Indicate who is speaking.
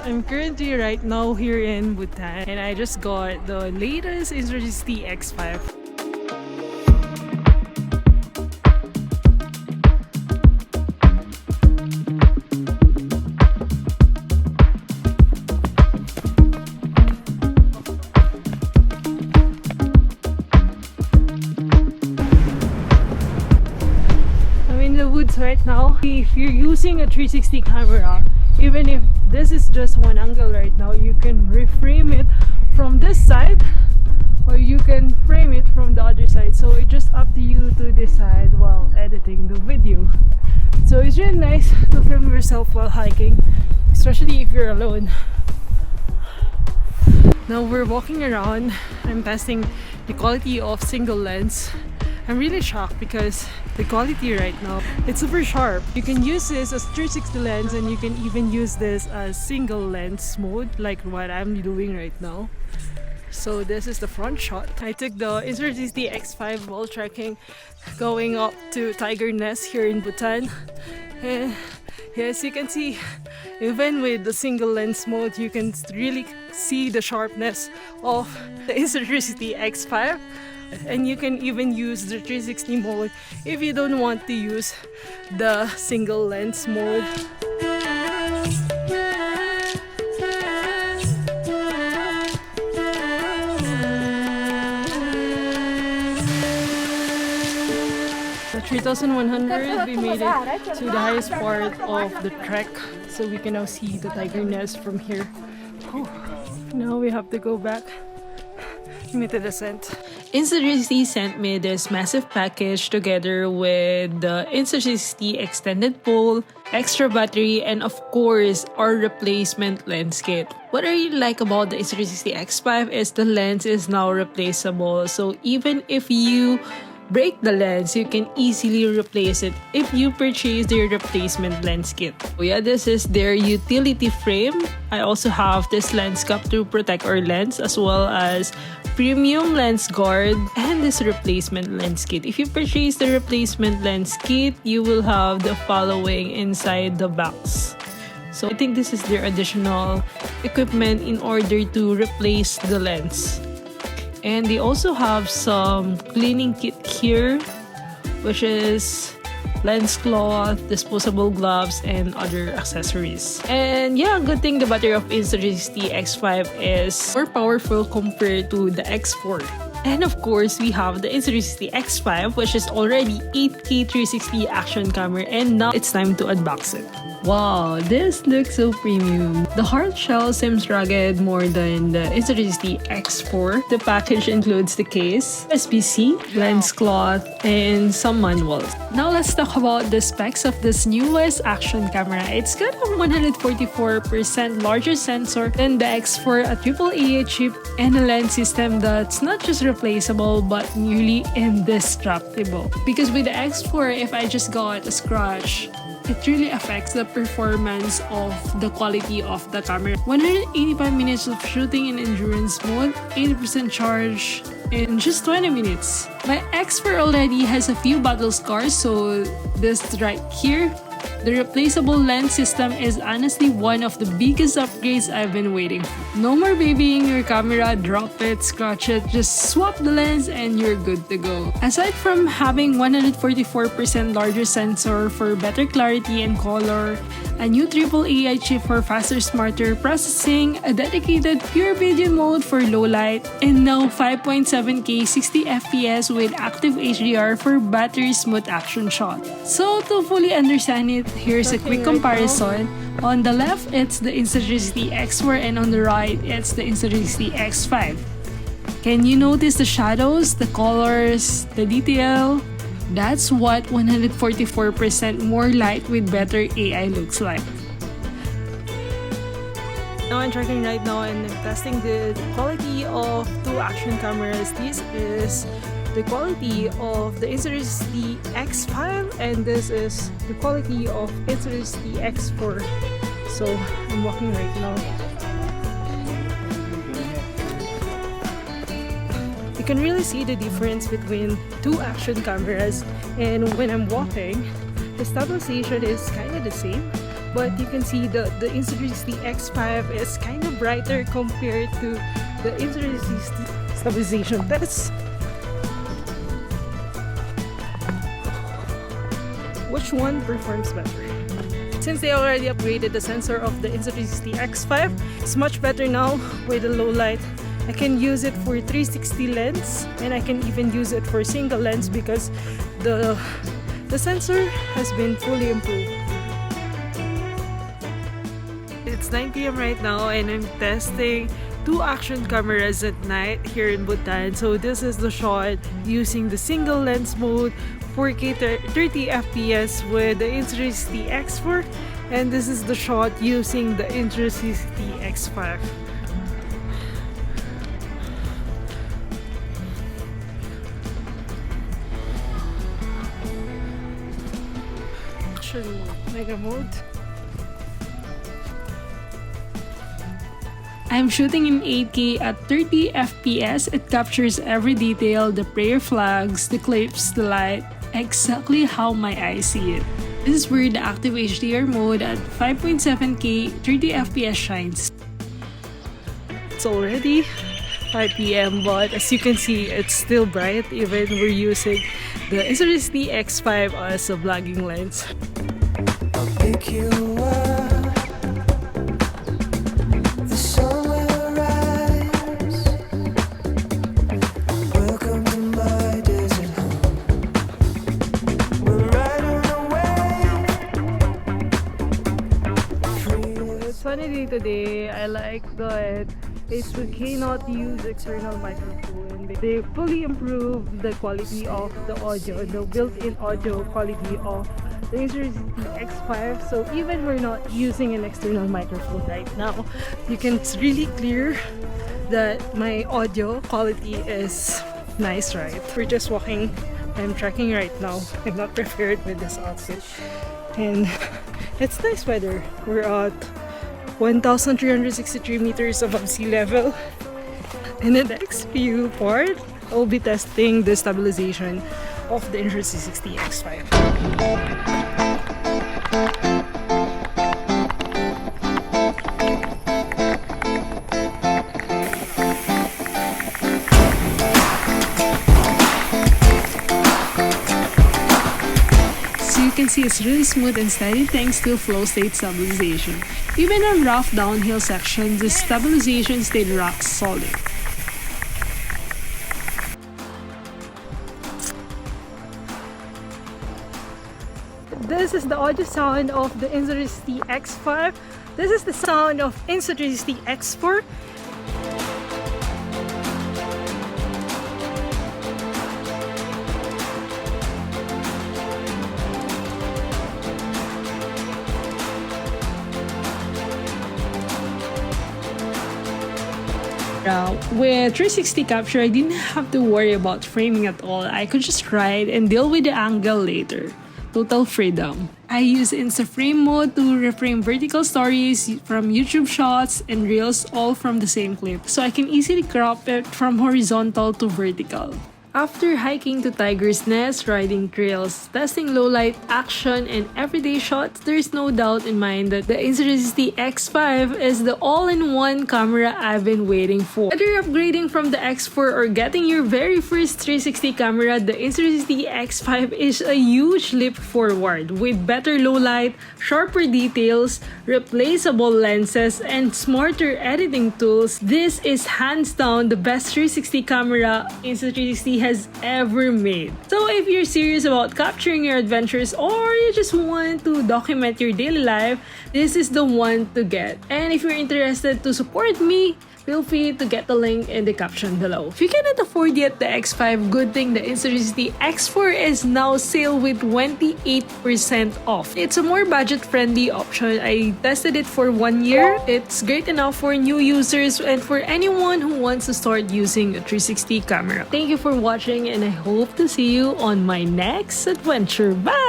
Speaker 1: I'm currently right now here in Bhutan and I just got the latest Insta360 X5. I'm in the woods right now. If you're using a 360 camera, even if this is just one angle right now, you can reframe it from this side or you can frame it from the other side. So it's just up to you to decide while editing the video. So it's really nice to film yourself while hiking, especially if you're alone. Now we're walking around. I'm testing the quality of single lens. I'm really shocked because the quality right now, it's super sharp. You can use this as 360 lens and you can even use this as single lens mode like what I'm doing right now. So this is the front shot. I took the Insta360 X5 while trekking going up to Tiger Nest here in Bhutan. And as you can see, even with the single lens mode, you can really see the sharpness of the Insta360 X5. And you can even use the 360 mode if you don't want to use the single lens mode. At 3,100, we made it to the highest part of the trek, so we can now see the Tiger Nest from here. Now we have to go back. Made the descent. Insta360 sent me this massive package together with the Insta360 extended pole, extra battery, and of course our replacement lens kit. What I really like about the Insta360 X5 is the lens is now replaceable. So even if you break the lens, you can easily replace it if you purchase their replacement lens kit. So yeah, this is their utility frame. I also have this lens cap to protect our lens, as well as premium lens guard and this replacement lens kit. If you purchase the replacement lens kit, you will have the following inside the box. So I think this is their additional equipment in order to replace the lens. And they also have some cleaning kit here, which is lens cloth, disposable gloves, and other accessories. And yeah, good thing the battery of Insta360 X5 is more powerful compared to the X4. And of course, we have the Insta360 X5, which is already 8K 360 action camera, and now it's time to unbox it. Wow, this looks so premium. The hard shell seems rugged more than the Insta360 X4. The package includes the case, USB-C, lens cloth, and some manuals. Now let's talk about the specs of this newest action camera. It's got a 144% larger sensor than the X4, a AAA chip, and a lens system that's not just replaceable but nearly indestructible. Because with the X4, if I just got a scratch, it really affects the performance of the quality of the camera. 185 minutes of shooting in endurance mode, 80% charge in just 20 minutes. My X4 already has a few battle scars, so this right here, the replaceable lens system is honestly one of the biggest upgrades I've been waiting for. No more babying your camera, drop it, scratch it, just swap the lens and you're good to go. Aside from having 144% larger sensor for better clarity and color, a new AAA chip for faster, smarter processing, a dedicated pure video mode for low light, and now 5.7K 60 FPS with active HDR for battery smooth action shot. So to fully understand it, here's a quick comparison. On the left, it's the Insta360 X4, and on the right, it's the Insta360 X5. Can you notice the shadows, the colors, the detail? That's what 144% more light with better AI looks like. Now I'm tracking right now and I'm testing the quality of two action cameras. This is the quality of the Insta360 X5 and this is the quality of Insta360 X4. So I'm walking right now. You can really see the difference between two action cameras, and when I'm walking, the stabilization is kind of the same, but you can see the Insta360 X5 is kind of brighter compared to the Insta360 stabilization test. Which one performs better? Since they already upgraded the sensor of the Insta360 X5, it's much better now with the low light. I can use it for 360 lens, and I can even use it for single lens because the sensor has been fully improved. It's 9 p.m. right now, and I'm testing 2 action cameras at night here in Bhutan. So this is the shot using the single lens mode, 4K 30 FPS with the Insta360 X4, and this is the shot using the Insta360 X5. Action mode, mega mode. I'm shooting in 8K at 30 FPS. It captures every detail, the prayer flags, the clips, the light, exactly how my eyes see it. This is where the active HDR mode at 5.7K 30 FPS shines. It's already 5 p.m. but as you can see, it's still bright even we're using the Insta360 X5 as a vlogging lens. I'll pick you up. Sunny day today. I like that we cannot use external microphone. They fully improved the quality of the audio, the built-in audio quality of the Insta360 X5. So even we're not using an external microphone right now, you can really clear that my audio quality is nice, right? We're just walking. I'm trekking right now. I'm not prepared with this outfit, and it's nice weather. We're at 1,363 meters above sea level. In the next few part, I'll be testing the stabilization of the Insta360 X5. You can see it's really smooth and steady thanks to flow state stabilization. Even on rough downhill sections, the stabilization stayed rock solid. This is the audio sound of the Insta360 X5. This is the sound of Insta360 X4. With 360 capture, I didn't have to worry about framing at all. I could just ride and deal with the angle later. Total freedom. I use Insta-frame mode to reframe vertical stories from YouTube shots and reels all from the same clip, so I can easily crop it from horizontal to vertical. After hiking to Tiger's Nest, riding trails, testing low-light action, and everyday shots, there's no doubt in mind that the Insta360 X5 is the all-in-one camera I've been waiting for. Whether you're upgrading from the X4 or getting your very first 360 camera, the Insta360 X5 is a huge leap forward with better low-light, sharper details, replaceable lenses, and smarter editing tools. This is hands down the best 360 camera Insta360 has ever made. So if you're serious about capturing your adventures or you just want to document your daily life, this is the one to get. And if you're interested to support me, feel free to get the link in the caption below. If you cannot afford yet the X5, good thing the Insta360 X4 is now sale with 28% off. It's a more budget-friendly option. I tested it for 1 year. It's great enough for new users and for anyone who wants to start using a 360 camera. Thank you for watching and I hope to see you on my next adventure. Bye!